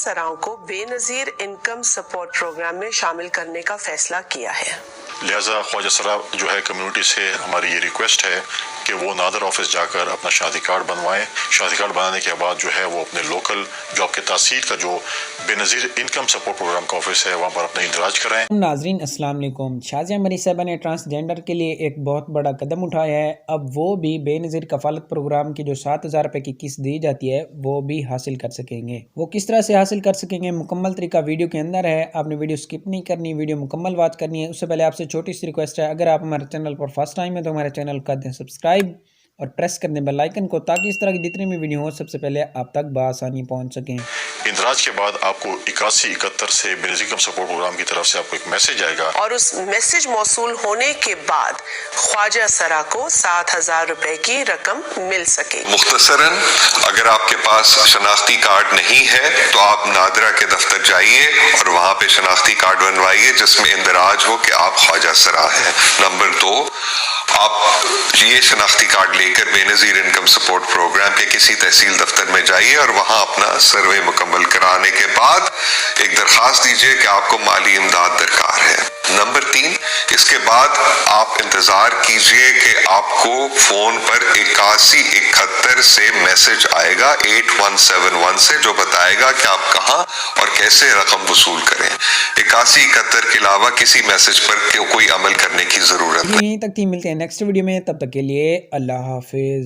सराओं को Benazir income support programme में शामिल करने का फैसला किया है। लिहाजा ख्वाजा सरा जो है कम्युनिटी से हमारी ये रिक्वेस्ट है कि वो नादर ऑफिस जाकर अपना शादी कार्ड बनवाएं। शादी कार्ड बनाने के बाद जो है वो अपने लोकल जो आपके तहसील का जो बेनज़ीर इनकम सपोर्ट प्रोग्राम का ऑफिस है वहाँ पर अपना इंदराज कराएं। नाजरीन अस्सलाम वालेकुम। शाज़िया मरी साहबा ने ट्रांसजेंडर के लिए एक बहुत बड़ा कदम उठाया है। अब वो भी बेनज़ीर कफ़ालत प्रोग्राम की जो 7,000 रुपये की किस्त दी जाती है वो भी हासिल कर सकेंगे। वो किस तरह से हासिल कर सकेंगे मुकम्मल तरीका वीडियो के अंदर है। आपने वीडियो स्किप नहीं करनी, वीडियो मुकम्मल वॉच करनी है। उससे पहले आपसे छोटी सी रिक्वेस्ट है, अगर आप हमारे चैनल पर फर्स्ट टाइम है तो हमारे चैनल कर दें सब्सक्राइब और प्रेस कर दें बेल आइकन को, ताकि इस तरह की जितनी भी वीडियो हो सबसे पहले आप तक बआसानी पहुंच सकें। इंदराज के बाद आपको 8171 से बेनज़ीर इनकम सपोर्ट प्रोग्राम की तरफ से आपको एक मैसेज आएगा और उस मैसेज मौसूल होने के बाद ख्वाजा सरा को 7,000 रुपए की रकम मिल सके। मुख्तसरन, अगर आपके पास शनाख्ती कार्ड नहीं है तो आप नादरा के दफ्तर जाइए और वहाँ पे शनाख्ती कार्ड बनवाइए जिसमें इंदराज हो कि आप ख्वाजा सरा है। नंबर 2, आप ये शनाख्ती कार्ड लेकर बेनज़ीर इनकम सपोर्ट प्रोग्राम के किसी तहसील दफ्तर में जाइए और वहाँ अपना सर्वे मुकम्मल कराने के बाद एक दरख्वास्त दीजिए कि आपको माली इमदाद दरकार है। नंबर 3, इसके बाद आप इंतज़ार कीजिए कि आपको फ़ोन पर 8171 से मैसेज आएगा 8171 से, जो बताएगा कि आप कहाँ और कैसे रकम वसूल करें। 8171 के अलावा किसी मैसेज पर कोई अमल करने की ज़रूरत नहीं। यहीं तक थी, मिलते हैं नेक्स्ट वीडियो में, तब तक के लिए अल्लाह हाफिज़।